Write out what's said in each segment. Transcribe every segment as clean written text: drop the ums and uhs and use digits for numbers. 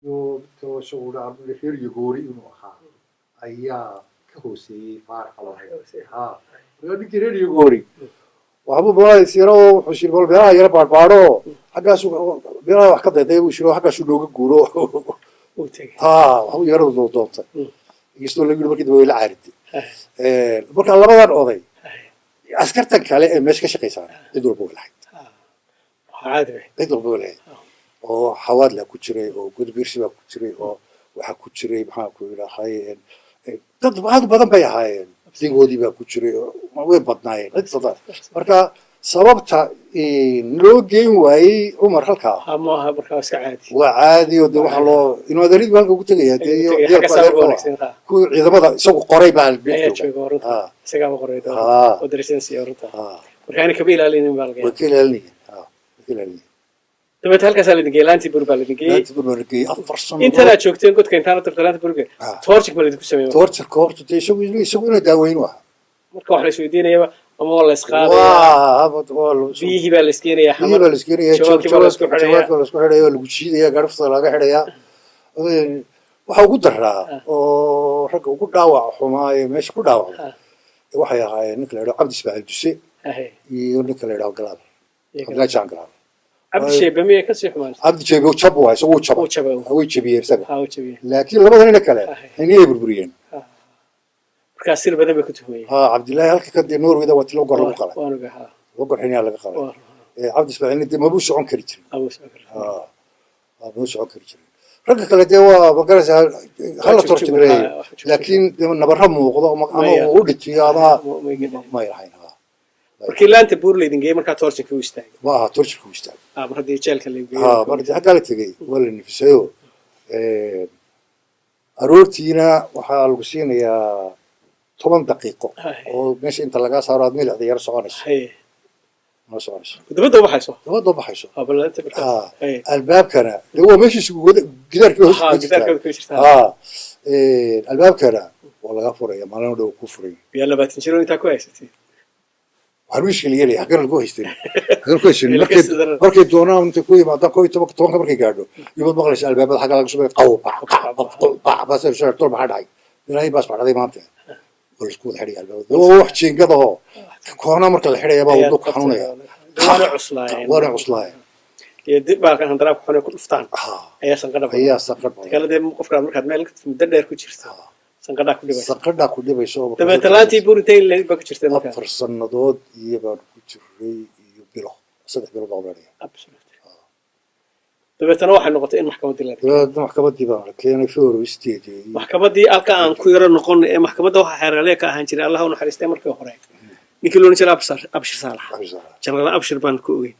to showra reer Yugori inuu ahaa ayaa ka hooseeyay faarax lahayd ha ninkii reer Yugori waxba baa isiro xushir bal beeraha yar baadbaado xaggaas beeraha wax ka dayday uu shiro xaggaas looga guuro ha waxa yar oo doonta isoo la yiri markii dib la caarid marka labadan oday askartan kale ee meesha ka shaqeysana cid walba lahayd caadi cid walba lahayd oo xawaad la ku jiray oo gudbiirsi baa ku jiray oo waxa ku jiray maxaa ku yiraahday dad badan bay ahaayeen digoodii baa ku jiray way badnaayeen marka sababta loo geyn waayay Umar halka ama markaa iska caadi waa caadi oo waxa loo inuu adeerid halka ugu tagay iyo ku ciidamada isagu qoray baa isaga qoray oo dareen siyaasadda markaa ka biilaalin baalgay wakiilaalin dabad halkaas la dhigay laanti burba la dhigay afar sano inta la joogteen godka inta la tartalaanta burga torchik ma idinku sameeyay torchik koortu isagu inuu daaweyn waa marka wax la isweydiinayaba ama wala isqaaday bihi baa la iskeenaya xamar baa la iskeenaya jawaabka la isku xidhayo lagu jiidaya garafta laga xidhaya waxa ugu daraa oo rag ugu dhaawac xumaay meesha ku dhaawac waxay ahaayeen ninka la yiraahdo Cabdi Ismaaciil Duse iyo ninka la yiraahdo Galaad Galaad عبد الشيبة مية كسر حمال عبد الشيبة وشبوه سووا شبوه هو يشبيه سبب لكن لما ذا نكله هني يبربرين كاسير بدل بكتبه عبد الله هلك كان نور وإذا وتلو قرب قلة وقر هني على قلة عبد السبعين دي ما بوش عن كريج ما بوش عن كريج رجع كله دوا بقرس هلا ترتب لي لكن نبرهم وقضاء ما ودت يا ما يرحين markii laanta buur leedin geey marka torchik ku istaagay waa torchik ku istaagay markii jeelka la geeyay markii xagga la tagay wala nifisayo aroortiina waxa lagu siinayaa 10 daqiiqo oo meesha inta laga saaro aad meel yar soconayso ma soconayso dabada baxayso balanta barka albaabkana waa meesha isugu gidaarka hoos albaabkana waa laga furaya maalin dhow ku furay yalla baad jiro inta ku haysatay هرويش اللي يلي حقنا الجوهستين حقنا كويسين مركي دونا أنت كوي ما دا كوي تبغى تونا مركي قاعدو يبغى مغلس الباب الحاجة لك شوية قو بس الشهر طول ما حد عاي لا بس بعد هذه ما أنت ولا سكوت حري الباب هو واحد شيء كذا هو كونا مركي الحري يبغى ودوك حنونية وانا عصلاين يدق بقى كان هندرب حنا كل فطان هي سنقدر كلا ده موقف كان مركي مالك مدرر كوتشرت سنقدر كل بيش تبى ثلاثة بورتين اللي بقى كشرتين مكان فرصنا ضد يبقى كشري يبيله صدق بيله ضابطية تبى تروح النقطتين محكمة دي محكمة دي بقى كأنه فور وستيدي محكمة دي ألقى عن كوير نقول محكمة ده حير عليك هنشري الله ونحرسته مركب خراج نكلون نشيل أبشر صالح شغلنا أبشر بانكوي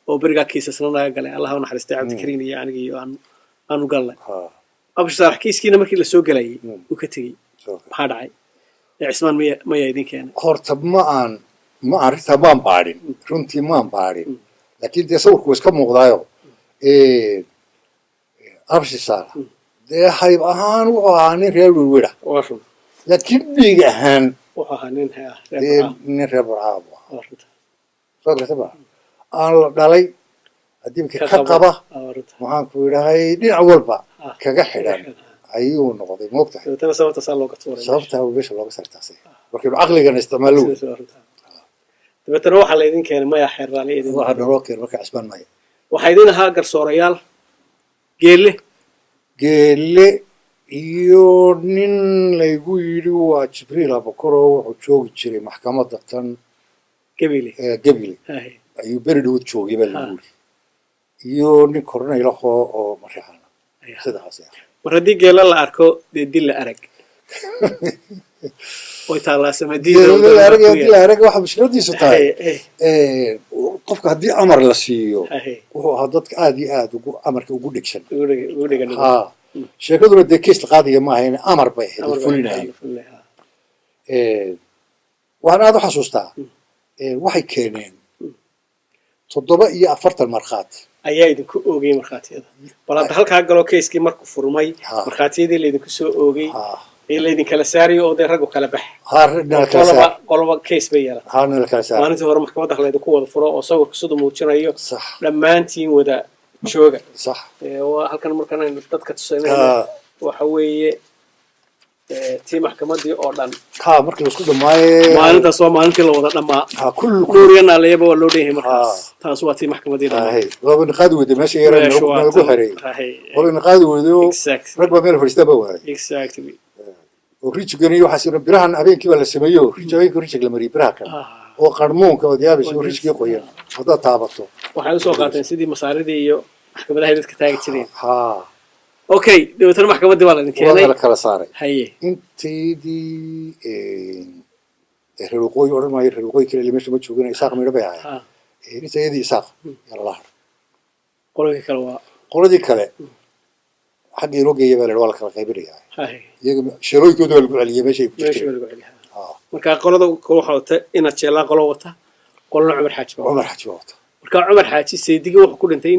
وبرجع كيس سننا قال الله ونحرسته عبد الكريم يعني أنا قال لك أبشر صالح كيس كنا مركب للسوق لي وكتير هذا عي عثمان ما يدين كان خرطب ما عرفت ما بارين رنتي ما بارين لكن ده سوق كويس كم مغضايو أبشر صالح ده حيب أهان وأهانين ريال الورا لكن بيجي أهان وأهانين هي نربع صار تبع أنا دالي أديم كقبة وهان كويراي دين أول بقى كجحدان أيوه نقطة مقطع. ترى سويت صار كتورة. صارتها وبيش الله بس ارتاحي. لكن عقلي كان استعملوه. تبى تروح على يدين كان ما يحر على يدين. واحد روكي ركع عسبان ماي. وحيدين هاجر صوريال. قال يونين ليقولي وجبريل أبو كرو وشوق تشري محكمة دكتور. قبيلي. أيوه بردود شوق يبلغولي. يونين كورونا يلاقوا أو مريحنا. سيدا حسين. وردي قال الله أركو ديل أرق ويتعالى سما ديل أرق واحد مش ردي ستاي قفك هدي أمر لسيو وهو هذاك عادي أمرك وجودك شن ها شكله ردي كيس القاضية ما هي أمر بيه الفلين هاي وأنا هذا حسوستا واحد كينين تضبط أفرت المرخات ayaa idinku oogay marxaatiyada balad halka galo keeskii markuu furmay marxaatiyadii leedinku soo oogay ee leedin kala saariyo oo day rag kala bax qolba kees bay yeelatay maalintii hore maxkamadda leedinku wada furo oo sawirka sidoo muujinayo dhamaantiin wada jooga صح waa halkan markaan aynu dadka tusaynayno waxa weeye tii maxkamadii oo dhan ها مركي لو اسكو دماي maalintaas waa maalintii la wada dhamaa ها كل kuuriyana leeyaba waa loo dheehay markaas taas waa tii maxkamadii dhan هاي لو نقاد ود ماشي يرى نقول حري exactly ولا نقاد ودو ركبه ميل فريستا بواي وريتش غني وحاسين برهان habeenkii baa la sameeyo riichooyinka la mariyo biraha kale oo qarmoonka oo diyaabis riichkii qoyan wada taabato waxay soo qaateen sidii masaaridii iyo maxkamadaha dadka taagi jireen ha okay dawladda maxkamadii waa la keenay wada kala saaray haye intii reeruqooy oran maayo reeruqooy kale meesha ma joogin isaaq meedha bay ahayd intaydii isaaq yalla la qoladii kale xaqii loo geeyay baa la wada kala qaybinayaa iyaga shirooyinkooda waa lagu celiyay meeshay ku jirtay marka qolada waxa wata ina jeelaa qolo wata qolna Cumar Xaaji wata marka Cumar Xaaji Seydigi wuxuu ku dhintay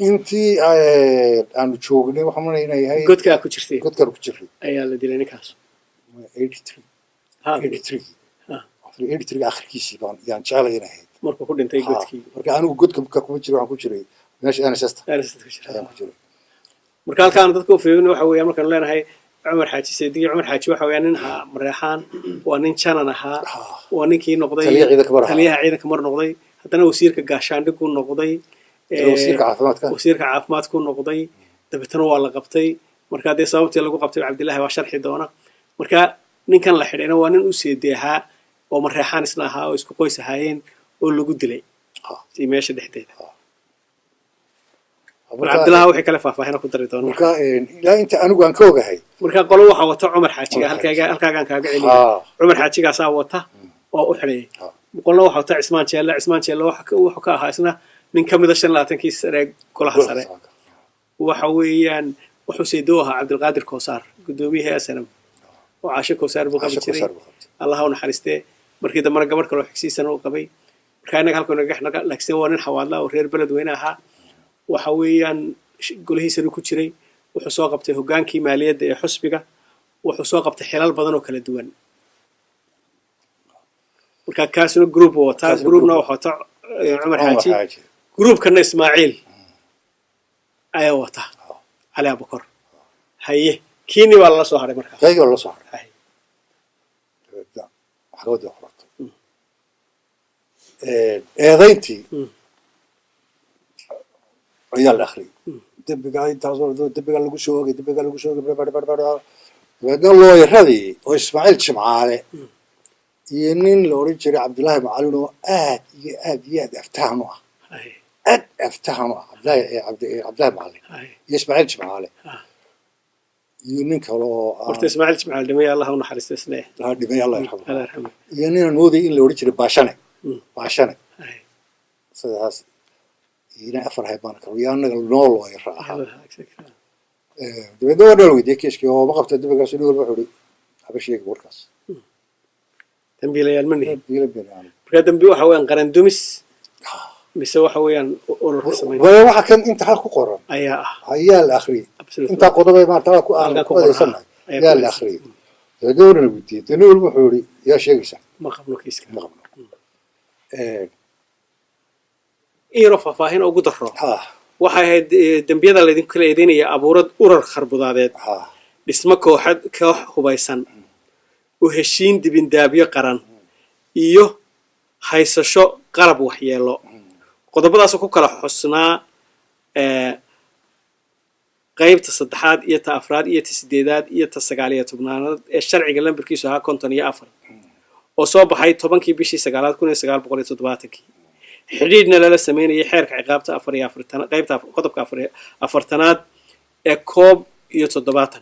intii aanu joognay waxa ma leeyahay godka ku jirtay ayaa la dilay ninkaas 83 83 akhirkiisii baan yaan jeclaynahay markuu ku dhintay godkii marka anigu godka kuma jiro waxaan ku jiray meesha NSS-ta ku jiray marka halkaan dadku fiirino waxa weeye markaan leenahay Cumar Xaaji Seydigi Cumar Xaaji waxa weeye nin Mareexaan waa nin janan ahaa waa ninkii noqday taliyaha ciidanka mar noqday haddana wasiirka gaashaandhig uu noqday wasiirka caafimaadku noqday dabeetana waa la qabtay marka hadii sababtii lagu qabtay Cabdilaahi waa sharxi doona marka ninkan la xidhayna waa nin u seedeehaa oo Mareexaan isna ahaa oo isku qoys ahaayeen oo lagu dilay si meesha dhexdeeda Cabdilaahi wixii kale faahfaahin ku daray doona marka ilaa inta anigu aan ka ogahay marka qolo waxa wata Cumar Xaajiga halkaagan kaaga celiyay Cumar Xaajiga saa wata oo u xidhay qolo waxa wata Cismaan Jeelle waxa ka ahaa isna nin kamid ah 25 sare golaha sare waxa weeyaan wuxuu seedo ahaa Cabdilqaadir Koosaar gudoomiyaha SNM oo caasho Koosaar buu qabay jiray Allah ha naxariistee markii dambe gabadh kale oo xigsiisan oo qabay marka inaga halkan naga laakiin waa nin xawaadla oo reer beled weyn ahaa waxa weeyaan golahiisa ku jiray wuxuu soo qabtay hogaankii maaliyadda ee xusbiga wuxuu soo qabtay xilal badan oo kala duwan marka kaasuna group wata groupna waxa wata Cumar Xaaji groupkana Ismaaciil ayaa wata Ali Abukar haye kiini waa la soo haray marka kayga la soo haray xaqooda qorto eedayntii ayaa la akhriyay dibbiga intaasoo dibbiga lagu soo ogay dabeedna looyaradii oo Ismaaciil Jimcaale iyo nin la oran jiray Cabdilaahi Macalin oo aad aftahan u ah Cabdilaahi Macalin iyo Ismaaciil Jimcaale iyo nin kale oo horta Ismaaciil Jimcaale dhimay Allah u naxariisto isna dhimay Allah yarxamo iyo nin mooday in la oran jiray Baashane sidaas ina afar haybaan kale yaanaga nool way raaxa dabeedna waa dhal weydiiyay kiiskii oo ma qabta dibagaas inuu wuxuu yiri habashiga warkaas dambiilayaal marka dambi waxa weeyaan qaran dumis mise waxa weeyaan urur sameeyay waxa kan inta hal ku qoran ayaa la akhriyay inta qodobay ma taa ku aan ku adeegsanay ayaa la akhriyay dabeedna waa weydiiyay inuu wuxuu yiri yaa sheegaysa ma qabno kiiska إيرو فاهين أو قدر waxay dambiyada la idin kala eedeynaya abuurad urar kharbudaadeed dhismo koox hubaysan oo heshiin dibindaabyo qaran iyo haysasho qalab waxyeelo qodobadaas ku kala xusnaa qaybta 3aad iyo ta 4aad iyo ta 8aad iyo ta 19aad ee sharciga lambarkiisu ahaa 54 oo soo baxay 10kii bishii 9aad 1970 xiriirna lala sameeyay xeerka ciqaabta 44 qaybta qodobka 4aad ee 17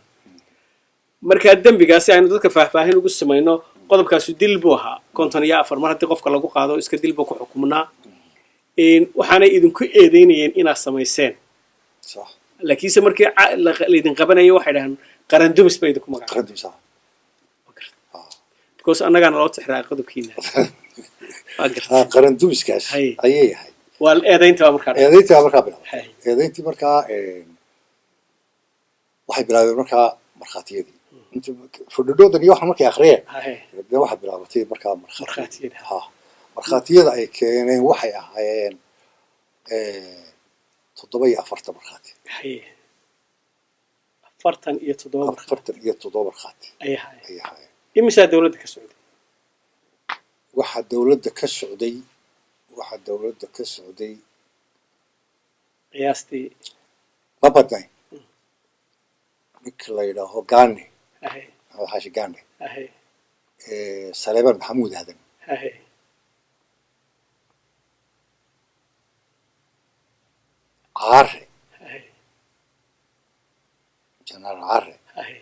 marka dambigaasi aynu dadka faahfaahin ugu sameeyno qodobkaasi dil buu ahaa 54 mar hadii qofka lagu qaado iska dil buu ku xukumunaa waxaana idinku eedeynayeen inaad sameyseen صح laakiinse markii la idin qabanayo waxay dhahan qaran dumis bay idinku magacaabeen صح because annagana loo tixraa qodobkiina qaran dumiskaas ayay yahay waa eedeynta markaa eedeyntii markaa waxay bilaabeen markaa markhaatiyadii inta fududoodan iyo waxa markay akhriyeen waxa bilaabatay markaa markhaatiyada ay keeneen waxay ahaayeen تضبي أفرت مرخاتي هي فرتن يتضوى أفرت يتضبي مرخاتي أي حاجة أي حاجة إمسا دولتك السعودية واحد دولتك السعودي واحد دولتك السعودي قياستي ما بدنا نكلا إذا هو غاني أهي هذا حاجة غاني أهي سليمان محمود هذا أهي عاري أهي جنرال عاري أهي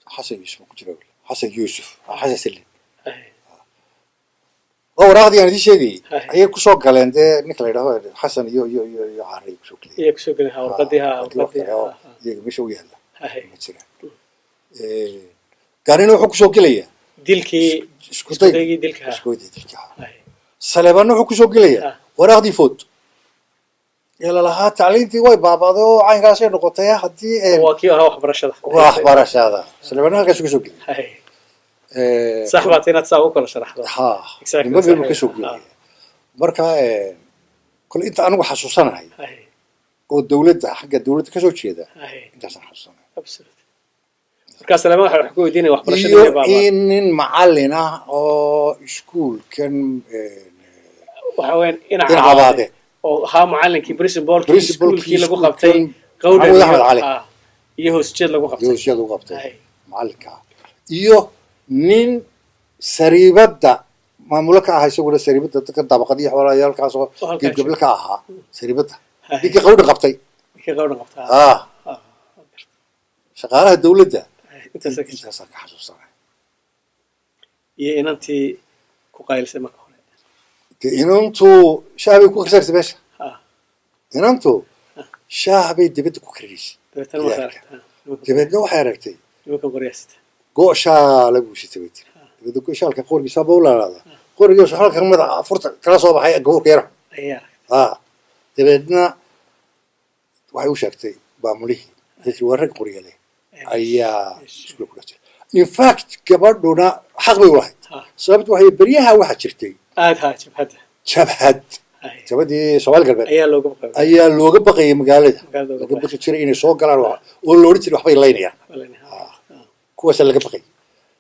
حسن يوسف كجرول حسن يوسف حسن سليم أهي وراضي يعني دي شيء أهي. هي كسر قالن ده نكلا إذا هو حسن يو عاري كسر كلي إيه كسوقنها ورقدها مش هو يلا أهي مثلا قارنوا حكوا سو كلية ديلكي اسكودي ديلكها اسكودي ديلكها أهي سليمان حكوا سو كلية وراضي فوت يلا لها تعلينتي واي بابا ذو عين راسي نقطة حدي هو كي هو برشة وأخبار هذا سليمان هذا كسو كلية أهي صاحباتنا تساوي كل شرح ها ما بيقولوا كسو كلية مركا كل أنت أنا وحسوسنا هاي أهي والدولة حق الدولة كسو شيء ده أهي أنت حسوسنا أبسط مركز سلامة حكوا يديني وحبرشة iyo بابا in macallin ah oo iskuulkan وحوين إن cabaade oo haa macallinkii principalkii Principalkii iskuulkii lagu iskuulkan qabtay qowdhan Maxamuud Axmed Cali. iyo hoosteed lagu qabtay yooshyada u qabtay Ahay. macallinka iyo nin sariibadda maamulo ka ahaa isaguna sariibadda dadka dabaqadii xoolahayaalkaas oo halkaas. gebgable ka ahaa sariibadda Ahay. ninkii qowdhan qabtay ninkii qowdhan qabtaa shaqaalaha dawladda intaasaan intaasaan ka xasuusanay iyo inantii ku qaylisay marka hore dee inantu shaah bay ku karsaysay meesha inantu shaah bay dibadda ku karinaysay dabeetana waxay aragtaa dabeedna waxay aragtay nimankan qoryaasita go'shaa lagu sitay bay tiri dabeedna go'shaalka qorigiisa baa u laalaada qorigiisa halkan madaxa furta kala soo baxay gaburka yara ayaa dabeedna waxay u sheegtay maamulihii dadkii waa rag qorya leh ayaa iskuul ku dhashay in fact gabadhuna xaq bay u lahayd sababtu waxay beryaha waxa jirtay aad haa jabhadda jabhad jabadii Soomaali galbeed ayaa looga baqayay magaalada laga baqi jiray inay soo galaan oo loo oran jiray waxbay leynayaan kuwaas laga baqay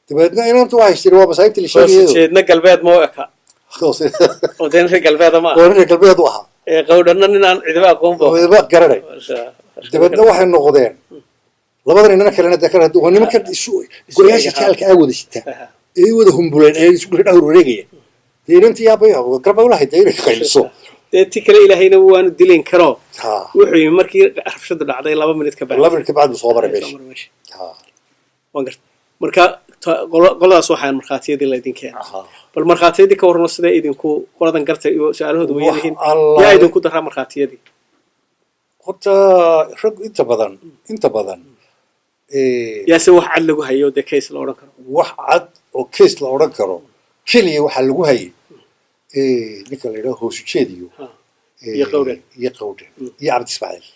dabeedna inantu waxay tiri waa masaayibtii la sheegay jeedna galbeed ma eka oo deen reer galbeed ma oo reer galbeed u ahaa qowdhanna ninaan ciidaba aqoon baa ciidaba garanay dabeedna waxay noqdeen labadan inana kalena dakar haduu waa nimanka guryaasha jaalka ay wada sitaa ay wada humbuleen ay isku dhaw wareegaya deerantii yaabay garba ulahay deeray qayliso deeti kale ilaahayna waanu dilin karo wuxuu markii arfshadu dhacday 2 minute ka bacdi 2 minute ka bacdi soo baray meesha waan gartay marka qoladaas waxaan markhaatiyadii la idin keenay bal markhaatiyadii ka warno sida idinku qoladan gartay iyo su'aalahoodu way yihiin yaa idinku daraa markhaatiyadii horta rag inta badan yaase wax cad lagu hayo de case la oran karo wax cad oo case la oran karo kaliya waxa lagu hayay ninka la yiraahdo hoosujeediyo iyo qowdhan iyo Cabdi Ismaaciil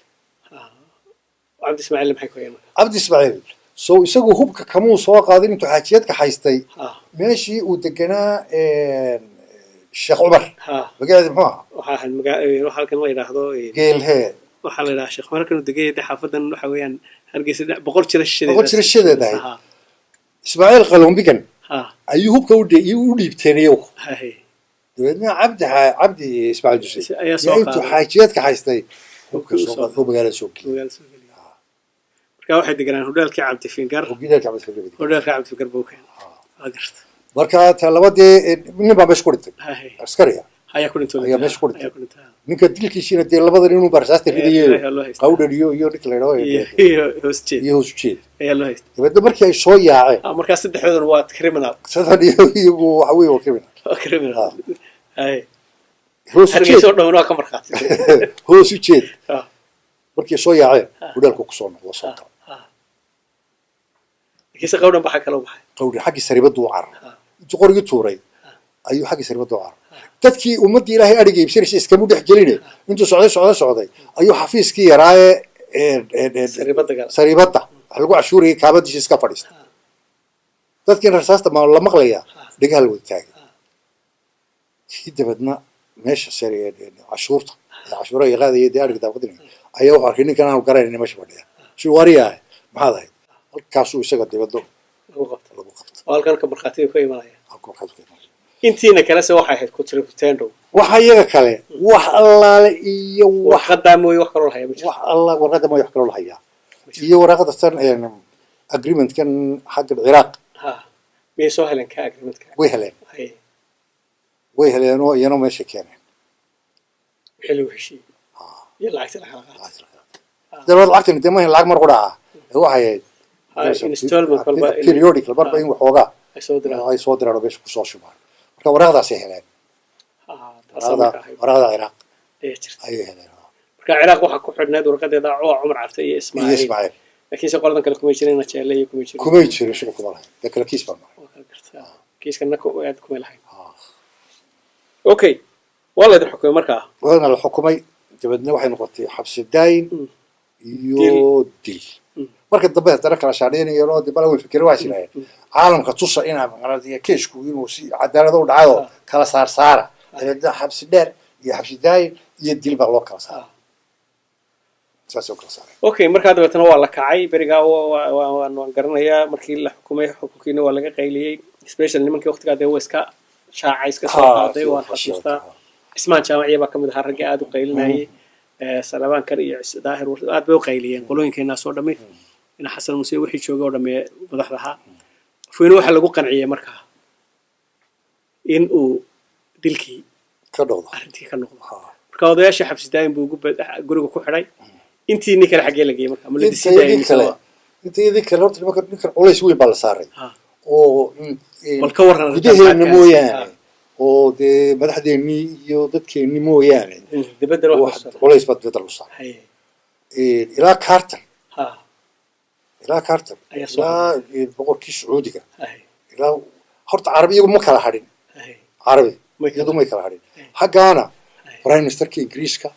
Cabdi Ismaaciil maxay ku yeelan Cabdi Ismaaciil soo isagu hubka kamuu soo qaadin intuu xaajiyadka haystay meeshii uu deganaa Sheekh Umar magaalada muxuu waxa halkan la yiraahdo geelhee waxa la yiraahdaa Sheekh Umar kan degay xaafadan waxa weeyaan hargeysa boqol jira shideedahay Ismaaciil qalombigan ayuu hubka u dhiibteenayo dabeedna Cabdi Ismaaciil Dusay ayaa intuu xaajiyadka haystay hubka soo qaad magaalada soo geliyay marka waxay deganaan hudaalkii Cabdi Fingar hudaalkii Cabdi Fingar buu keenay agarta marka talabadii nin baa meesha ku dhintay askariga ayaa ku dhintay ayaa meesha ku dhintay ninka dilkiisina dee labadan inuu barsaasta ridayo qowdhan iyo ninka la yiraahdo iyo hoosujeed ayaa loo haystay dabeedna markii ay soo yaaceen markaa saddexdoodan waa criminal sadan iyagu waxa weeye waa criminal ay hoosujeed soo dhawn waa ka markhaati hoosujeed markii soo yaaceen hudaalku ku soo noqdo soo taw kiisa qowdhan baxa kala baxay qowdhan xaqi saribadu u carar intuu qorigi tuuray ayuu xaqi saribadu u carar dadkii ummadii Ilaahay ariga ibsiraysa iska mudix gelinay intuu socday ayuu xafiiskii yaraaye saribada lagu cashuuriyay kaabadiisa iska fadhiistay dadkii rasaasta ma la maqlaya dhigaal wada taagay dabadna meesha cashuurta cashuura iyo qaadaya dee ariga daaqadina ayaa wuxuu arkay ninkan aanu garanaynin meesha fadhiya si wariyahay maxaad ahayd halkaasuu isaga dibaddo lagu qabto lagu qabto oo halkan ka markhaatiga ka imanaya halka markaad ku imanayso intiina kalese waxay ahayd kutendo waxa iyaga kale wax allaale iyo wax warqadaa mooye wax kaloo lahaya ma jiro wax alla warqadda ma wax kaloo la hayaa iyo waraaqada tan agreementkan xagga ciraaq ha miyay soo heleen ka agreementka way heleen haye way heleenoo iyana meesha keeneen wixii lagu heshiiyey iyo lacagta la kala qaatay dabeed lacagtan dee maahan lacag mar ku dhaca waxay ahayd installment walba periodic marba in waxoogaa ay soo diraan ay soo diraan oo meesha kusoo shubaan marka waraaqdaasay heleen waraaqda ciraaq ayaa jirta ayay heleen marka ciraaq waxaa ku xidhneed warqadeeda waa cumar carte iyo iyo ismaaciil ismaaciil laakiin se qoladan kale kumay jirin najeele iyo kumay jirin kumay jirin shuqul kuma lahayn dee kale kiis baan maray waa kala gartaa kiiskana aad kumay lahayn okay waa laydin xukumay markaa waana la xukumay dabeedna waxay noqotay xabsi daayin iyo dil marka dambe haddana kala shaadheynayeen oo dibala way fikireen waa jireen caalamka tusa inaa maqnadiya keeshku inuu si cadaalad u dhacayo kala saara dabeedna xabsi dheer iyo xabsi daayin iyo dil baa loo kala saaray saas oo kala saaray okay markaa dabeetana waa la kacay berigaa waan garanayaa markii la xukumay xukunkiina waa laga qayliyey special nimankii waqtigaa dee waa iska shaacay iska soo qaaday waan xasuustaa cismaan jaamaciya baa kamid ahaa raggii aada u qaylinayay salabaankan iyo daahir aad bay u qayliyeen qolooyinkeenaas oo dhammi ina xasan muse wixii joogay oo dhamme madaxda ahaa fuyne waxaa lagu qanciyey markaa in uu dilkii ka dhowdo arrintii ka noqdo marka odayaashii xabsi daayin buu guriga ku xidhay intii nin kale xaggee la geeyey marka ma la disi daayay intii kale horta ninkan culays weyn baa la saaray oo bal ka warran gudaheena mooyaane oo dee madaxdeennii iyo dadkeennii mooyaane dibadda culays baa dibadda lagu saaray ilaa carter ilaa boqorkii sacuudiga ilaa horta carabi iyagu ma kala hadhin carabi iyadu may kala hadhin xaggaana prime ministerka ingiriiska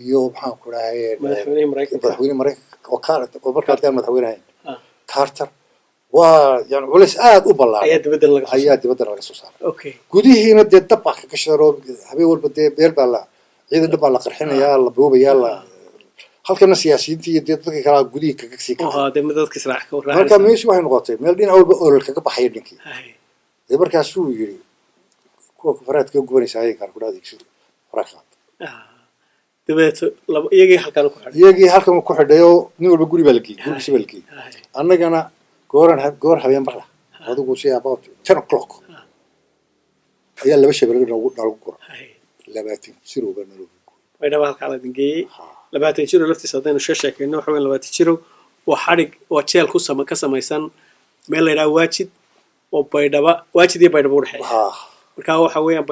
iyo maxaan ku dhahay madaxweyne maraykanka oo markaa daan madaxweynahayn carter waa yani culays aada u ballaaran ayaa dibadda laga soo saaray gudihiina dee dab baa kaga sharo habeen walba dee beel baa la ciidan dhan baa la qarxinayaa la boobayaa la halkana siyaasiyiintii iyo dee dadka kalaa gudihii kaga sii kaca marka meeshii waxay noqotay meel dhinac walba olol kaga baxaya ninkii dee markaasuu yiri kuwa faraad ka gubanaysa hayinkaan ku dhaadegsi faraaqaad dabeeto iyagii halkan ku xidhayoo nin walba guri baa la geeyey gurigiisa baa la geeyey annagana goor habeen barla adigu si about 10 o'clock ayaa laba shabeelad nagu gura 20 jiro baa naloo way dhaba halka la dingeeyey 20 jiro laftiisa hadaynu sheekayno waxa weyn 20 jiro waa xarig oo jeel ka samaysan meel la yiraahdo waajid iyo baydhabo u dhaxeeya marka waxa weeyaan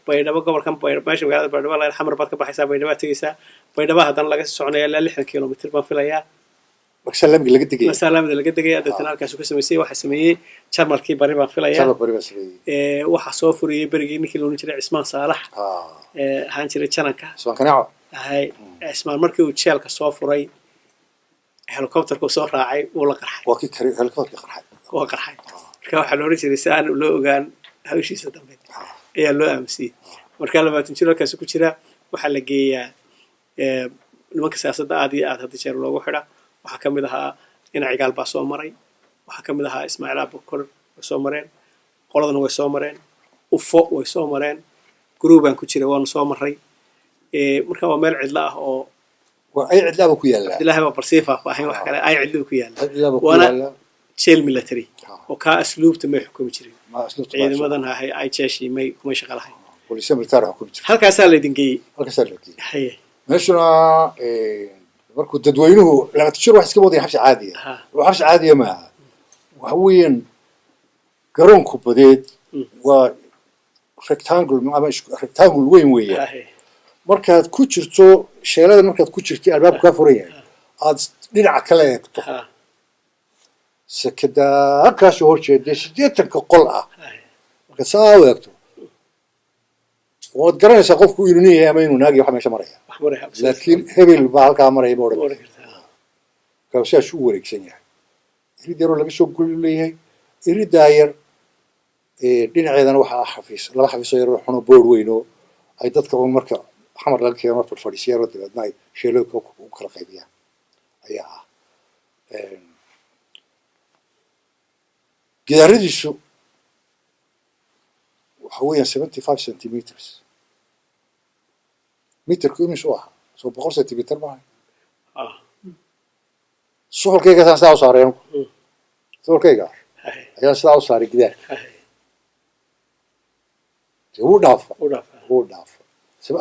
baydhabo gobolkan meesha magaalada baydhabo la xamar baad ka baxaysaa baydhabo tagaysaa baydhabo haddana laga soconaya ilaa 60 kilomitir baan filayaa masalaamki laga degay dadkan halkaas ka sameeyay waxa sameeyay jarmalkii bari baan filayaa waxa soo furiyay berigii ninkii loo jiray Cismaan Saalax ahaan jiray jananka Cismaan Kanaaco Cismaan markii uu jeelka soo furay helicopterku soo raacay uu la qarxay waa kii helicopterka qarxay marka waxa loo jiray saan loo ogaan hawshiisa dambe ayaa loo aamusiyay marka 20 jir halkaas ku jira waxa la geeyaa nimanka siyaasadda aad iyo aad hadda jeer loogu xidhaa waxaa ka mid ahaa ina cigaal baa soo maray waxaa ka mid ahaa ismaaciil abukor way soo mareen qoladana way soo mareen ufo way soo mareen guruubaan ku jira waanu soo maray marka waa meel cidla ah oo ay cidlaaba ku yaalla ilaahay baa barsiifa ahayn wax kale ay cidlo ku yaalla waana jeel military oo ka asluubta may xukumi jirin ciidamadan ahay ay jeeshi may kuma shaqo lahayn booliska military xukumi jiray halkaasaa la dingeeyey meeshuna markuu dadweynuhu laba jir wax iska wadaya xabsi caadiya oo xabsi caadiya maaha waxa weeyaan garoonku badeed waa rectangle weyn weeyaan markaad ku jirto sheelada markaad ku jirtay albaabku kaa furan yahay aad dhinaca kale eegto sekada halkaasoo horjeedee 80 qol ah marka saa u eegto waad garanaysaa qofku inuu nin yahay ama inuu naag yahay waxa meesha maraya laakiin hebel baa halkaa maraya baa odhan kaasaasu u wareegsan yahay irid yaroo laga soo guli leeyahay iridaa yar dhinaceedana waxaa laba xafiisoo yaroo xuno boor weyn oo ay dadka marka xamar laga keeno farfadhiisyaro dabeedna ay sheelooyinka u kala qaybiyaan ayaa ah gidaaradiisu waxa weeyaan 75 centimeters mitirku imis u ahaa soo 100 centimeter maaha suxulkayga saan sidaa u saareen suxulkayga ayaan sidaa u saaray gidaarka wuu dhaafa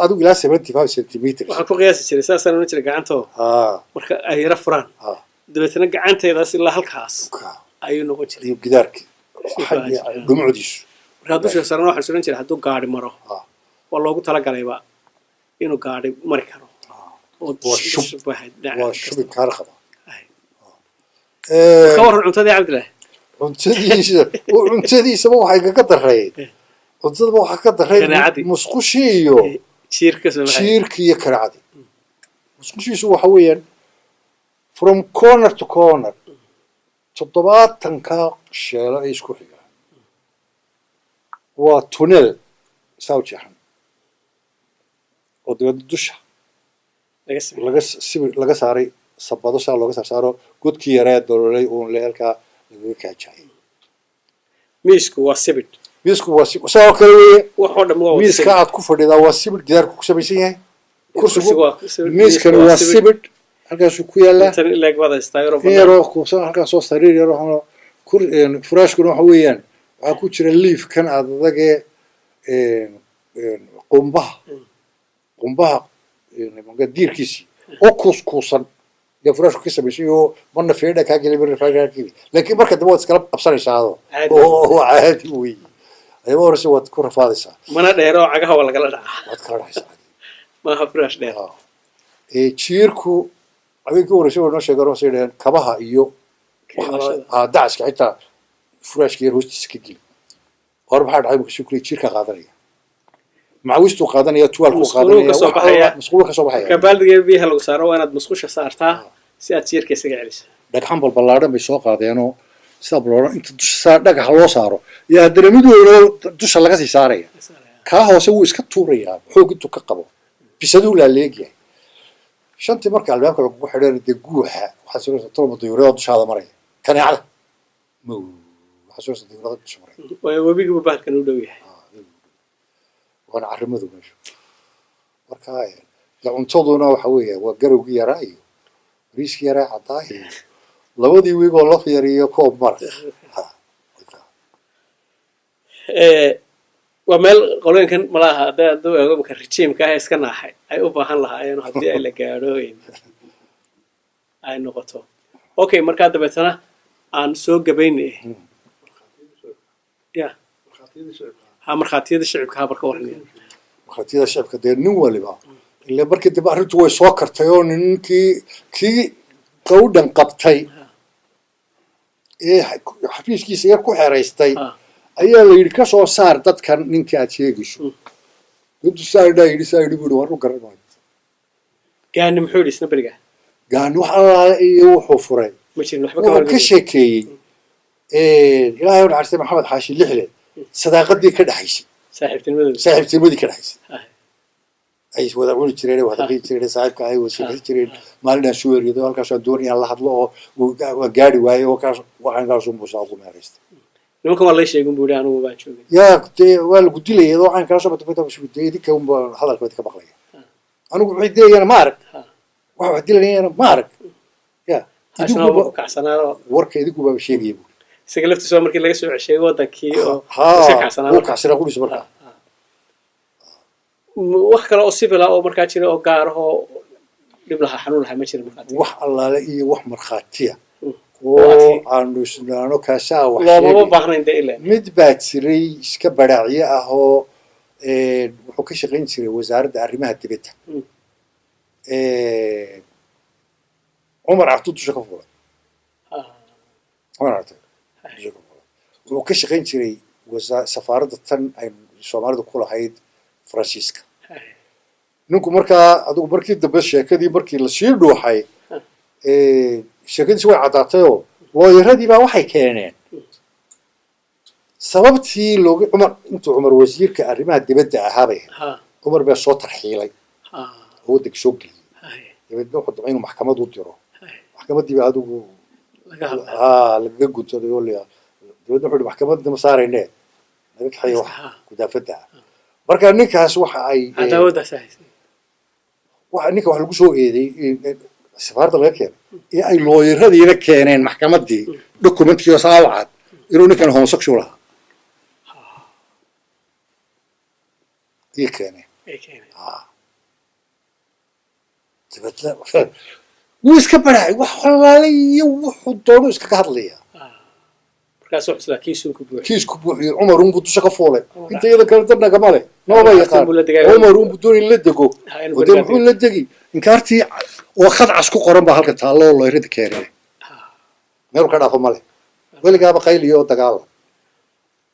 adigu ilaa 75 centimeters waxaan ku qiyaasi jiray saasaan una jiray gacantoo marka ay yara furaan dabeetana gacanteedaas ilaa halkaas ayuu noqon jiray gidaarkii dhumucdiisu markaa dusha sarena waxaan suran jiray hadduu gaadhi maro waa loogu talagalayba inuu gaadhi mari karo waa shubi kaara qaba ka waran cuntadii cabdillaah cuntadiisaba waxay kaga darreeyeen cuntadaba waxaa ka darreey musqushii iyo jiirkii iyo karacadii musqushiisu waxa weeyaan from corner to corner 70 sheelo ay isku xigaan waa tunnel saa u jeexan oo dibadda dusha laga saaray sabado saa looga saaro godkii yaraa doloolay uun leelkaa lagaga kaajayay miisku waa sibid sidoo kale weeye waxoo dhan waa miiska aad ku fadhidaa waa sibid gidaarku ku samaysan yahay kursigu miiskani waa sibid halkaasuu ku yaallaa yaroo kuubsan halkaan soo sariir yaroo furaashkuna waxa weeyaan waxaa ku jira liif kan adagee qumbaha diirkiisii oo kuuskuusan iyo furaashku ka samaysan oo marna feedha kaa gelay marna faagaakibi laakiin marka dambe waad iskala qabsanaysaa oo caadi weeye ayaba horese waad ku rafaadaysaa mana dheero cagaha waa lagala dhacaa waad kala dhacaysaa maaha furaash dheer jiirku habeenkii horeysa waa noo sheegeen waxay dhaheen kabaha iyo dacaska xitaa furaashka yar hoostiisa ka geli hore maxaa dhacay markasuu kuley jiirka qaadanaya macawistuu qaadanaya tuwaalkuu qaadanaya masquulu ka soo baxaya kabaaldiga biyaha lagu saaro waa inaad musqusha saartaa si aad jiirka isaga celiso dhagxan balballaadhan bay soo qaadeenoo sidaa baloodan inta dusha dhagaxa loo saaro iyo haddana mid weynoo dusha laga sii saaraya kaa hoose wuu iska tuurayaa xoog intuu ka qabo bisaduu laaleegyahay shantii marka albaabka lagugu xidheen dee guuxa waxaa suuraysa tolma dayuurada dushaada maraya kaneecada waxaa suuraysa dayuurada dusha maraya webigiibu bahalkan u dhow yahay waana carrimadu meesha marka cuntaduna waxa weeya waa garowgii yaraa iyo bariiskii yaraa caddaa iyo labadii wiigoo laf yar iyo koob maraq waa meel qolooyinkan malaha hadduu eego marka rejiimka ah iska naaxay ay u baahan lahaayeen haddii ay la gaadho ay noqoto okay markaa dabeetana aan soo gabayna ya markhaatiyada shicibka ha barka warnaya markhaatiyada shicibka dee nin waliba ilaa markii dambe arrintu way soo kartay oo kii qawdhan qabtay ee xafiiskiisa yar ku xeraystay ayaa la yidhi ka soo saar dadkan ninka aad sheegayso intu saa yidhi buu waan u garan maayo gaani muxuu yidhi isna beriga gaani wax allaale iyo wuxuu furay wuxuu ka sheekeeyey ilaahay u naxariistay maxamed xaashi lixle sadaaqadii ka dhaxaysay saaxiibtinimadii ka dhaxaysay ay wada cuni jireen wada qii jireen saaxiibka ay wada shaqayn jireen maalinaan soo eriyado halkaasaan doonayaan la hadlo oo waa gaadhi waaye oo waxaan kaasuu muusaa ugu meeraystay nimankan waa lay sheegin buu yidhi anigu baan joogay yaa dee waa la gudilayay adoo waxaan kala soo batay idinka unba hadalka ka maqlaya anigu waxay dilayaan ma arag waxa wax dilayaan ma arag ya warka idinku baa sheegaya buu isaga laftiisa markii laga soo cesheeyay wadankii oo uu kacsanaa qulis markaa wax kale oo civil ah oo markaa jira oo gaar ah oo dhib lahaa xanuun lahaa ma jira markaa wax allaale iyo wax markhaatiya oo aanu isnaano kaasaa wax loomama baahnayn dee ilaa mid baa jiray iska baraaciye ah oo wuxuu ka shaqayn jiray wasaaradda arrimaha dibadda cumar cabdu dusha ka fulay cumar cabdu dusha ka fulay wuxuu ka shaqayn jiray safaaradda tan ay soomaalidu ku lahayd faransiiska ninku markaa adigu markii dambe sheekadii markii lasii dhuuxay sheekadiisi way caddaatayoo looyaradii baa waxay keeneen sababtii intuu cumar wasiirka arrimaha dibadda ahaabay cumar baa soo tarxiilay هو دك شوكي يبدو حط عينه محكمة ضده محكمة دي بعده لقى قلت له يقول لي يبدو حط محكمة دي مصاري نه لقى حيوح كده فتح بركة نيكاس أي عداوة سايس نيكا واحد لقوا إيه السفارة اللي كان أي لوير هذه لك كانين محكمة دي دوكومنت كيو صاوعد يروني كانوا هم سكشولها إيه كانين تبتلا ويسكبرها وحلالي وحضور ويسكهرليا كاسو حسلا كيسو كبوح كيس كبوح عمر بدو شقة فولي انت إذا كانت لنا كمالي ما بيقال عمر بدون اللي دقو ودون محول اللي دقي إنكارتي وخد عسكو قرن بهالك تعالى الله يريد كاري ميرو كذا فمالي ولا جاب قيل يو تقال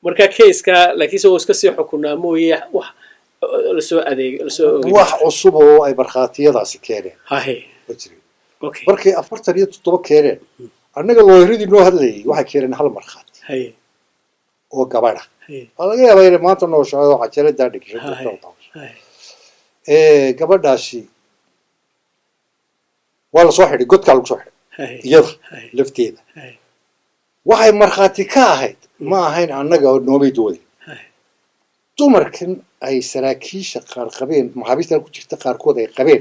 مركا كيسكا لكن سو اسكسي حكونا مويه wax la soo adeeg la soo wax cusub oo ay barqaatiyadaasi keeneen haye okay markii 47 keeneen annaga loo yiriid noo hadlayay waxa keeneen hal marqaat haye oo gabadha laga yaabaa inay maanta noo shaqo cajalada dhigisho gabadhaasi waa la soo xidhay godka lagu soo xidhay iyada lafteeda waxay marqaati ka ahayd ma ahayn annaga noomay dooday dumarkan ay saraakiisha qaar qabeen maxaabiista ku jirta qaarkood ay qabeen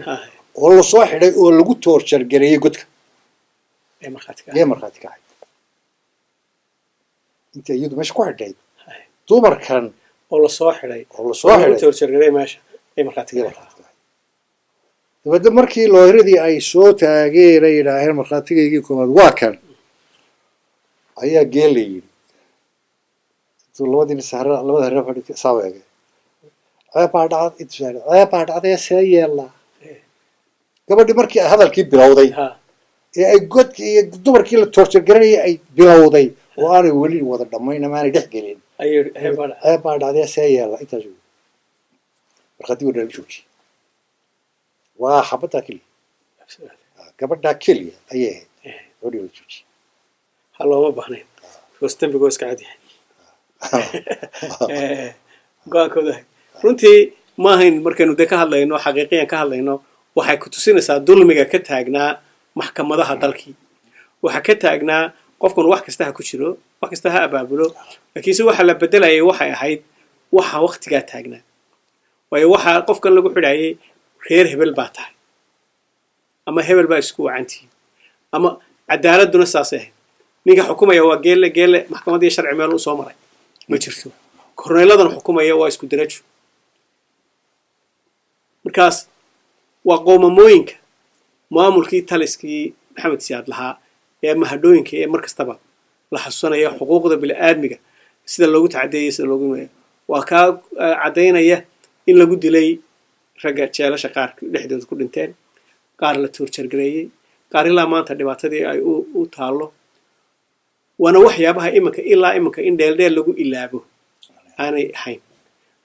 oo la soo xidhay oo lagu torture gareeyay godka marqaati ka ahayd inta iyadu meesha ku xidhay dumarkan oo la soo xidhay torture gareeyay meesha marqaati ka ahayd dabadda markii looyradii ay soo taageeray yidhaaheen markhaatigaygii koowaad waa kan ayaa geela yidhi labadii sahra labada reer fadhi saaweege ceebaa dhacday see yeelaa gabadhii markii ay hadalkii bilowday ee ay godkii iyo dumarkii la torture garanayay ay bilowday oo aanay weli wada dhammayn ama aanay dhex gelin ceebaa dhacday see yeelaa intaas markhaatigu dhala jooji waa xabaddaa keliya gabadhaa keliya ayay ahayd gabadhii la jooji hallooma baahnayn hoosdambigoo iska cad yahay go-aankooda runtii ma ahayn markaynu dee ka hadlayno xaqiiqiyan ka hadlayno waxay ku tusinaysaa dulmiga ka taagnaa maxkamadaha dalkii waxa ka taagnaa qofkan wax kasta ha ku jiro wax kasta ha abaabulo laakiinse waxa la bedelayay waxay ahayd waxa waqtigaa taagnaa waayo waxa qofkan lagu xidhayay reer hebel baa tahay ama hebel baa isku wacantihiin ama cadaaladuna saasay ahayd ninka xukumaya waa geelle maxkamaddii sharci meel u soo maray ma jirto korneeladan xukumaya waa isku darajo markaas waa qoomamooyinka maamulkii taliskii maxamed siyaad lahaa ee mahadhooyinka ee mar kastaba la xasuusanaya xuquuqda bini'aadmiga sida loogu tacadeeyay sida loogu imayo waa kaa caddaynaya in lagu dilay ragga jeelasha qaar dhexdooda ku dhinteen qaar la tuurjargareeyey qaar ilaa maanta dhibaatadii ay u taallo waana waxyaabaha ilaa iminka in dheeldheel lagu ilaabo aanay ahayn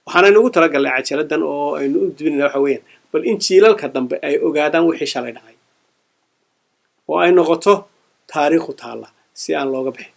waxaanaynu ugu talagalnay cajaladan oo aynu u dibinayna waxa weeyaan bal in jiilalka dambe ay ogaadaan wixii shalay dhacay oo ay noqoto taariikhu taalla si aan looga bixin